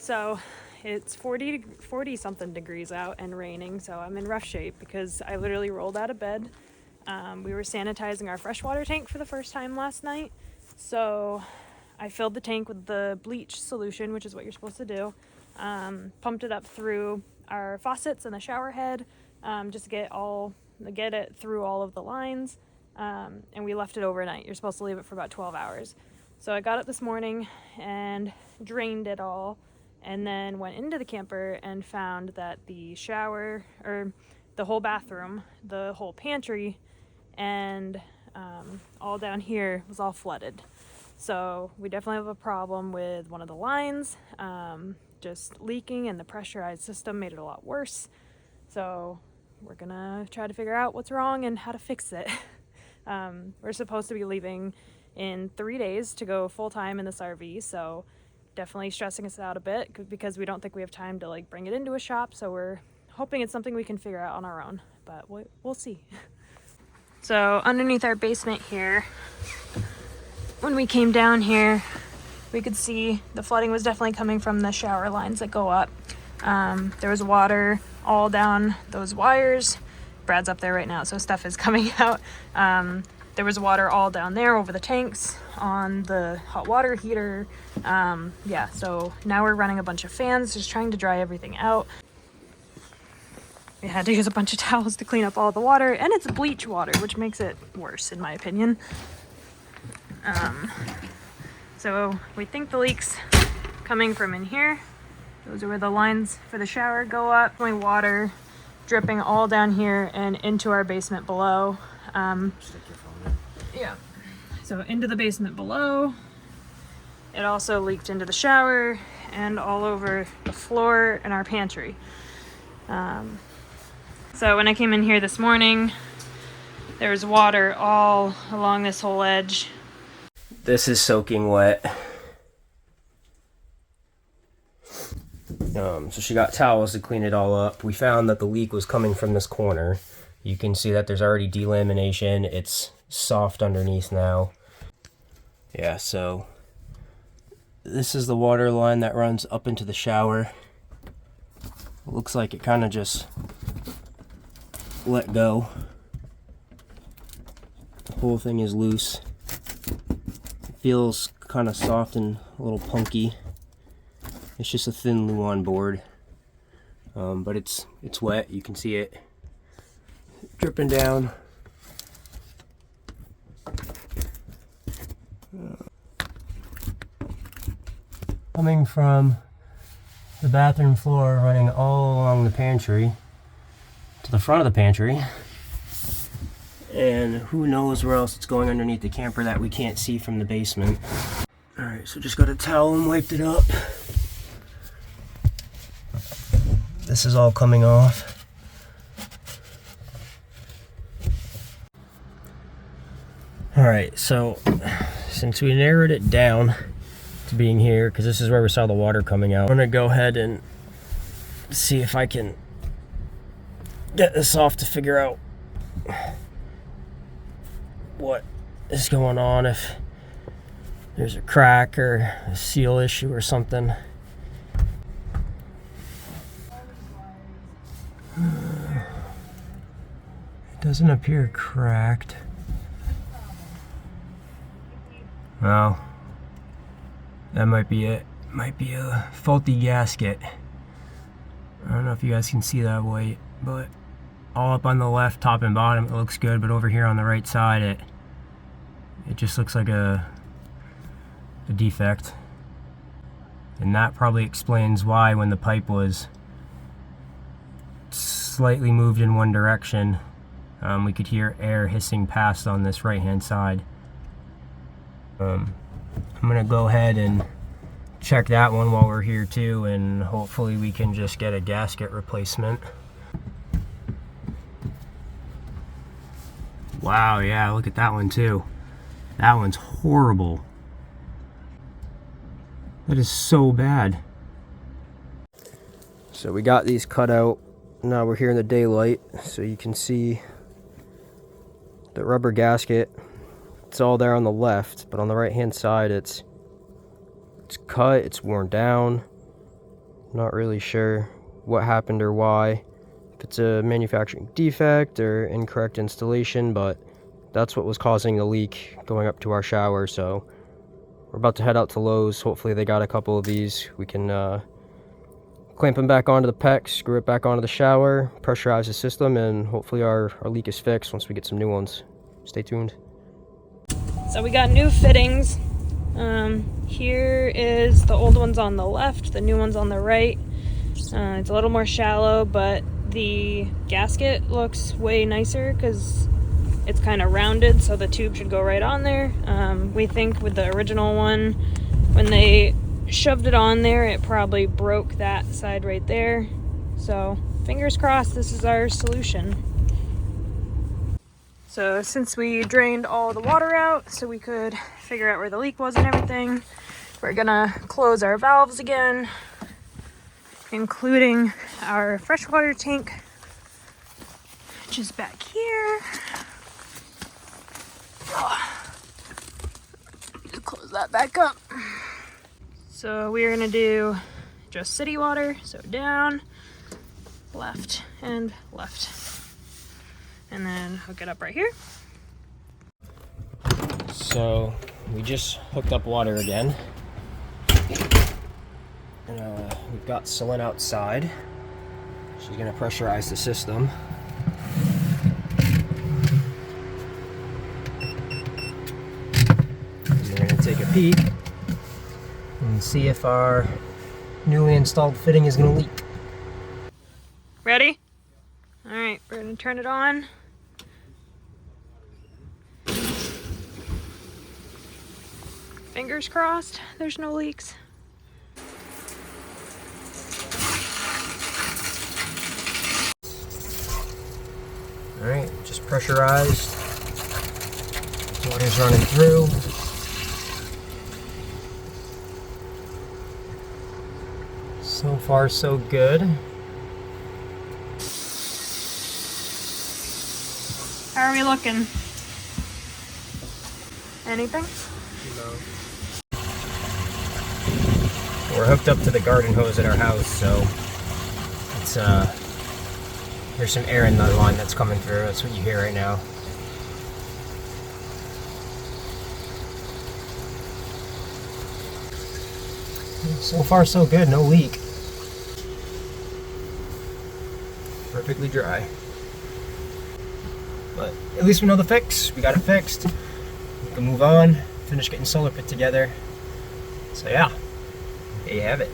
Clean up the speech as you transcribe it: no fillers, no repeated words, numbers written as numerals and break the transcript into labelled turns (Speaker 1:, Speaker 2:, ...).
Speaker 1: So it's 40 something degrees out and raining, so I'm in rough shape because I literally rolled out of bed. We were sanitizing our freshwater tank for the first time last night, so I filled the tank with the bleach solution, which is what you're supposed to do. Pumped it up through our faucets and the shower head, just to get it through all of the lines, and we left it overnight. You're supposed to leave it for about 12 hours. So I got up this morning and drained it all, and then went into the camper and found that the shower, or the whole bathroom, the whole pantry, and all down here was all flooded. So we definitely have a problem with one of the lines just leaking, and the pressurized system made it a lot worse. So we're gonna try to figure out what's wrong and how to fix it. We're supposed to be leaving in 3 days to go full-time in this RV, so definitely stressing us out a bit because we don't think we have time to like bring it into a shop. So we're hoping it's something we can figure out on our own, but we'll see. So underneath our basement here, when we came down here, we could see the flooding was definitely coming from the shower lines that go up. There was water all down those wires. Brad's up there right now, so stuff is coming out. There was water all down there over the tanks, on the hot water heater. Yeah, so now we're running a bunch of fans, just trying to dry everything out. We had to use a bunch of towels to clean up all the water, and it's bleach water, which makes it worse in my opinion. So we think the leak's coming from in here. Those are where the lines for the shower go up. Only water dripping all down here and into our basement below. Yeah. So into the basement below. It also leaked into the shower and all over the floor in our pantry. So when I came in here this morning, there was water all along this whole edge.
Speaker 2: This is soaking wet. So she got towels to clean it all up. We found that the leak was coming from this corner. You can see that there's already delamination. It's soft underneath now. Yeah, so this is the water line that runs up into the shower. It looks like it kind of just let go. The whole thing is loose. It feels kind of soft and a little punky. It's just a thin Luan board, but it's wet. You can see it dripping down. Coming from the bathroom floor, running all along the pantry to the front of the pantry, and who knows where else it's going underneath the camper that we can't see from the basement. Alright, so just got a towel and wiped it up. This is all coming off. Alright, so since we narrowed it down to being here, because this is where we saw the water coming out, I'm going to go ahead and see if I can get this off to figure out what is going on, if there's a crack or a seal issue or something. It doesn't appear cracked. Well, that might be it. Might be a faulty gasket. I don't know if you guys can see that white, but all up on the left, top and bottom, it looks good, but over here on the right side, it just looks like a defect. And that probably explains why, when the pipe was slightly moved in one direction, we could hear air hissing past on this right hand side. I'm gonna go ahead and check that one while we're here too, and hopefully we can just get a gasket replacement. Wow, yeah, look at that one too. That one's horrible. That is so bad. So we got these cut out. Now we're here in the daylight, so you can see the rubber gasket. It's all there on the left, but on the right hand side it's cut, it's worn down. Not really sure what happened or why. If it's a manufacturing defect or incorrect installation, but that's what was causing the leak going up to our shower. So we're about to head out to Lowe's. Hopefully they got a couple of these. We can clamp them back onto the PEX, screw it back onto the shower, pressurize the system, and hopefully our leak is fixed once we get some new ones. Stay tuned.
Speaker 1: So we got new fittings. Here is the old ones on the left, the new ones on the right. It's a little more shallow, but the gasket looks way nicer because it's kind of rounded, so the tube should go right on there. We think with the original one, when they shoved it on there, it probably broke that side right there. So fingers crossed this is our solution. So since we drained all the water out so we could figure out where the leak was and everything, we're gonna close our valves again, including our freshwater tank, which is back here. Just close that back up. So we're gonna do just city water, so down, left, and left. And then hook it up right here.
Speaker 2: So we just hooked up water again. And we've got CeLynn outside. She's gonna pressurize the system. And we're gonna take a peek and see if our newly installed fitting is gonna leak.
Speaker 1: Ready? All right, we're gonna turn it on. Fingers crossed, there's no leaks.
Speaker 2: All right, just pressurized. Water's running through. So far, so good.
Speaker 1: How are we looking? Anything?
Speaker 2: No. We're hooked up to the garden hose at our house, so it's there's some air in the line that's coming through. That's what you hear right now. So far, so good. No leak. Perfectly dry. But at least we know the fix. We got it fixed. We can move on, finish getting solar put together. So yeah, there you have it.